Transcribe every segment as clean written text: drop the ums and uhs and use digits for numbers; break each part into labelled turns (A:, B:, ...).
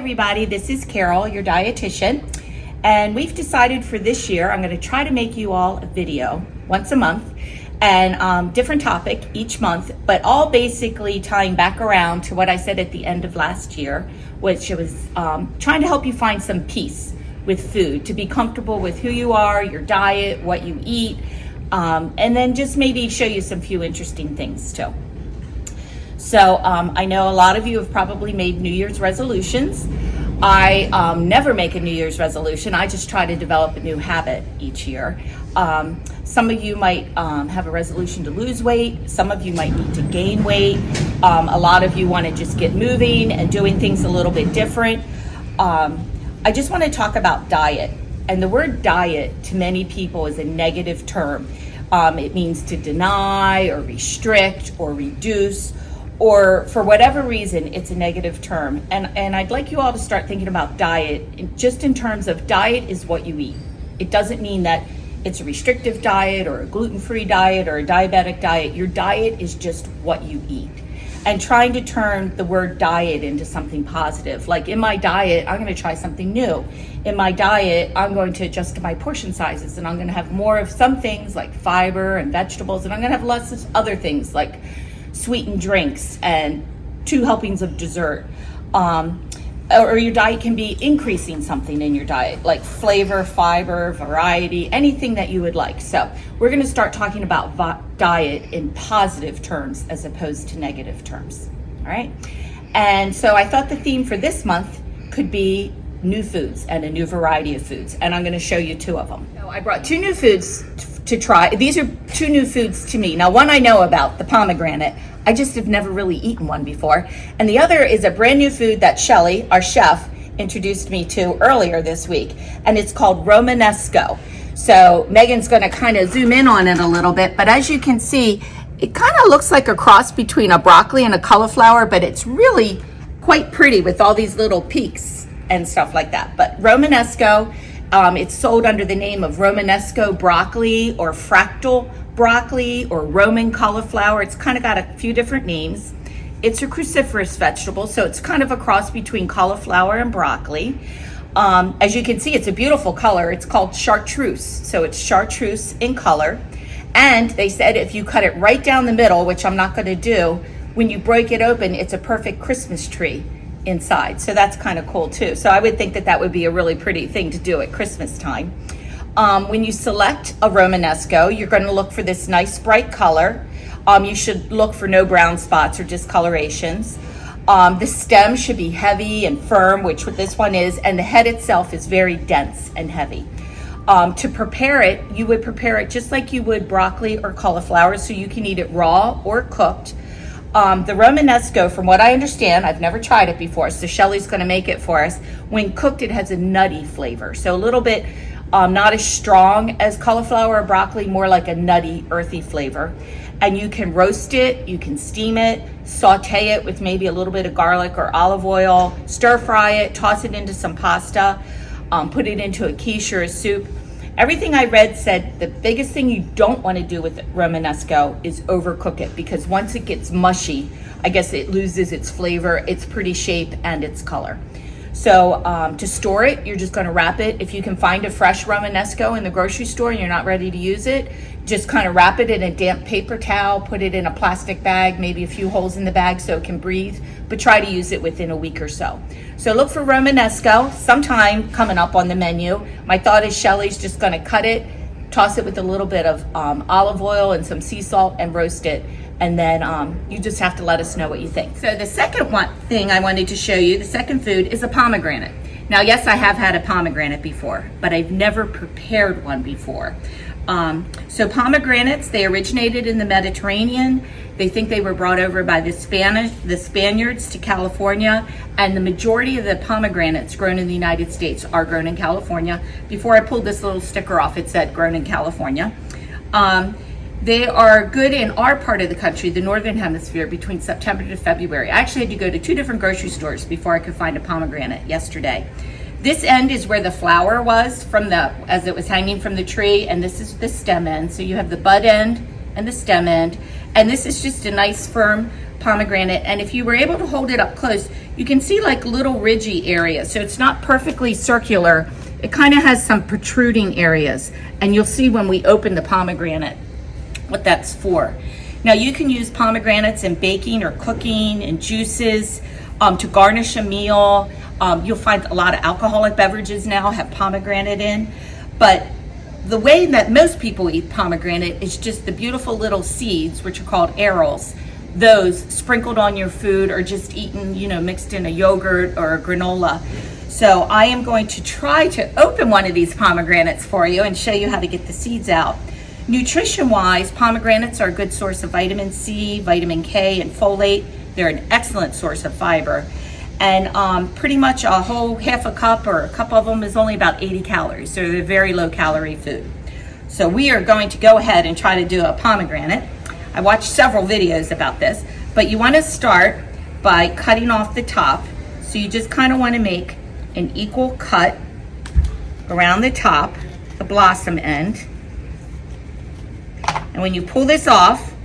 A: everybody, this is Carol, your dietitian, and we've decided for this year I'm going to try to make you all a video once a month and different topic each month, but all basically tying back around to what I said at the end of last year, which was trying to help you find some peace with food, to be comfortable with who you are, your diet, what you eat, and then just maybe show you some few interesting things too. So I know a lot of you have probably made New Year's resolutions. I never make a New Year's resolution. I just try to develop a new habit each year. Some of you might have a resolution to lose weight. Some of you might need to gain weight. A lot of you want to just get moving and doing things a little bit different. I just want to talk about diet. And the word diet to many people is a negative term. It means to deny or restrict or reduce, or for whatever reason, it's a negative term. And I'd like you all to start thinking about diet just in terms of diet is what you eat. It doesn't mean that it's a restrictive diet or a gluten-free diet or a diabetic diet. Your diet is just what you eat. And trying to turn the word diet into something positive. Like in my diet, I'm going to try something new. In my diet, I'm going to adjust my portion sizes, and I'm going to have more of some things like fiber and vegetables, and I'm going to have less of other things like sweetened drinks and 2 helpings of dessert. Or your diet can be increasing something in your diet, like flavor, fiber, variety, anything that you would like. So we're going to start talking about diet in positive terms as opposed to negative terms. All right. And so I thought the theme for this month could be new foods and a new variety of foods. And I'm going to show you 2 of them. So I brought 2 new foods to try. These are 2 new foods to me. Now, one I know about, the pomegranate. I just have never really eaten one before. And the other is a brand new food that Shelly, our chef, introduced me to earlier this week. And it's called Romanesco. So Megan's going to kind of zoom in on it a little bit. But as you can see, it kind of looks like a cross between a broccoli and a cauliflower, but it's really quite pretty with all these little peaks and stuff like that. But Romanesco, it's sold under the name of Romanesco broccoli or fractal broccoli or Roman cauliflower. It's kind of got a few different names. It's a cruciferous vegetable, so it's kind of a cross between cauliflower and broccoli. As you can see, it's a beautiful color. It's called chartreuse, so it's chartreuse in color. And they said if you cut it right down the middle, which I'm not going to do, when you break it open, it's a perfect Christmas tree inside. So that's kind of cool too. So I would think that that would be a really pretty thing to do at Christmas time. When you select a Romanesco, you're going to look for this nice bright color. You should look for no brown spots or discolorations. The stem should be heavy and firm, which this one is, and the head itself is very dense and heavy. To prepare it, you would prepare it just like you would broccoli or cauliflower, so you can eat it raw or cooked. The Romanesco, from what I understand, I've never tried it before, so Shelly's going to make it for us. When cooked, it has a nutty flavor, so a little bit not as strong as cauliflower or broccoli, more like a nutty, earthy flavor. And you can roast it, you can steam it, saute it with maybe a little bit of garlic or olive oil, stir fry it, toss it into some pasta, put it into a quiche or a soup. Everything I read said the biggest thing you don't want to do with Romanesco is overcook it, because once it gets mushy, I guess it loses its flavor, its pretty shape, and its color. So to store it, you're just going to wrap it. If you can find a fresh Romanesco in the grocery store and you're not ready to use it, just kind of wrap it in a damp paper towel, put it in a plastic bag, maybe a few holes in the bag so it can breathe, but try to use it within a week or so. So look for Romanesco sometime coming up on the menu. My thought is Shelly's just going to cut it, toss it with a little bit of olive oil and some sea salt, and roast it. And then you just have to let us know what you think. So the second thing I wanted to show you, the second food, is a pomegranate. Now, yes, I have had a pomegranate before, but I've never prepared one before. So pomegranates, they originated in the Mediterranean. They think they were brought over by the Spaniards to California, and the majority of the pomegranates grown in the United States are grown in California. Before I pulled this little sticker off, it said grown in California. They are good in our part of the country, the Northern Hemisphere, between September to February. I actually had to go to 2 different grocery stores before I could find a pomegranate yesterday. This end is where the flower was as it was hanging from the tree, and this is the stem end. So you have the bud end and the stem end, and this is just a nice firm pomegranate, and if you were able to hold it up close, you can see like little ridgy areas. So it's not perfectly circular. It kind of has some protruding areas, and you'll see when we open the pomegranate what that's for. Now you can use pomegranates in baking or cooking and juices, to garnish a meal. You'll find a lot of alcoholic beverages now have pomegranate in, but the way that most people eat pomegranate is just the beautiful little seeds, which are called arils. Those sprinkled on your food or just eaten, mixed in a yogurt or a granola. So I am going to try to open one of these pomegranates for you and show you how to get the seeds out. Nutrition-wise, pomegranates are a good source of vitamin C, vitamin K, and folate. They're an excellent source of fiber. And pretty much a whole half a cup or a cup of them is only about 80 calories. So they're very low calorie food. So we are going to go ahead and try to do a pomegranate. I watched several videos about this, but you want to start by cutting off the top. So you just kind of want to make an equal cut around the top, the blossom end. And when you pull this off,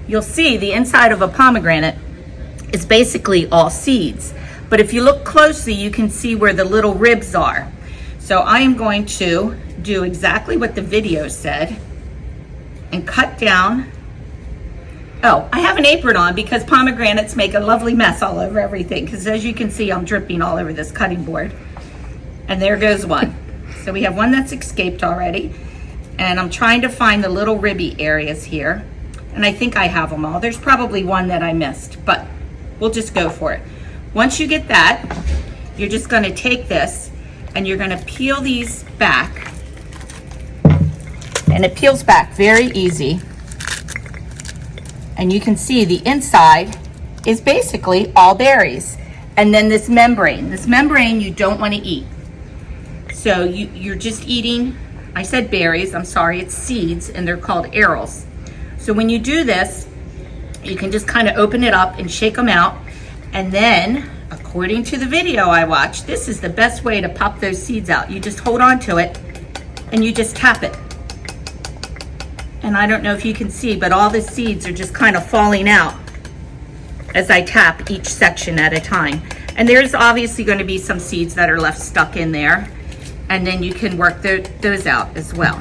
A: you'll see the inside of a pomegranate is basically all seeds. But if you look closely, you can see where the little ribs are. So I am going to do exactly what the video said and cut down. Oh, I have an apron on because pomegranates make a lovely mess all over everything, because as you can see, I'm dripping all over this cutting board. And there goes one. So we have one that's escaped already. And I'm trying to find the little ribby areas here. And I think I have them all. There's probably one that I missed, but we'll just go for it. Once you get that, you're just going to take this and you're going to peel these back. And it peels back very easy. And you can see the inside is basically all berries. And then this membrane you don't want to eat. So you're just eating, I said berries, I'm sorry, it's seeds, and they're called arils. So when you do this, you can just kind of open it up and shake them out. And then, according to the video I watched, this is the best way to pop those seeds out. You just hold on to it and you just tap it. And I don't know if you can see, but all the seeds are just kind of falling out as I tap each section at a time. And there's obviously going to be some seeds that are left stuck in there. And then you can work those out as well.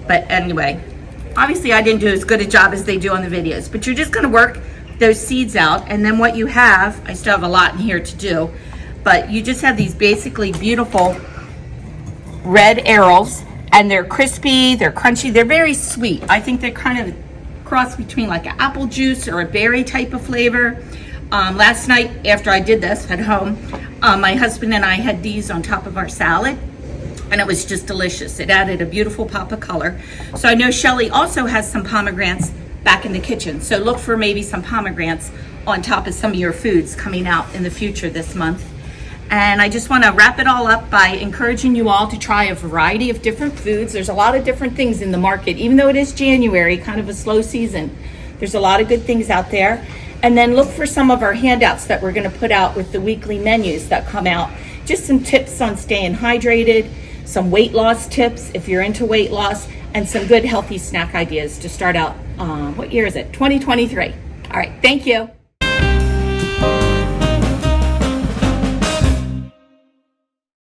A: But anyway, obviously I didn't do as good a job as they do on the videos, but you're just going to work those seeds out. And then what you have, I still have a lot in here to do, but you just have these basically beautiful red arils, and they're crispy, they're crunchy, they're very sweet. I think they're kind of a cross between like an apple juice or a berry type of flavor. Last night after I did this at home, my husband and I had these on top of our salad, and it was just delicious. It added a beautiful pop of color. So I know Shelly also has some pomegranates back in the kitchen. So look for maybe some pomegranates on top of some of your foods coming out in the future this month. And I just want to wrap it all up by encouraging you all to try a variety of different foods. There's a lot of different things in the market, even though it is January, kind of a slow season. There's a lot of good things out there. And then look for some of our handouts that we're going to put out with the weekly menus that come out. Just some tips on staying hydrated, some weight loss tips if you're into weight loss, and some good healthy snack ideas to start out, what year is it? 2023. All right, thank you.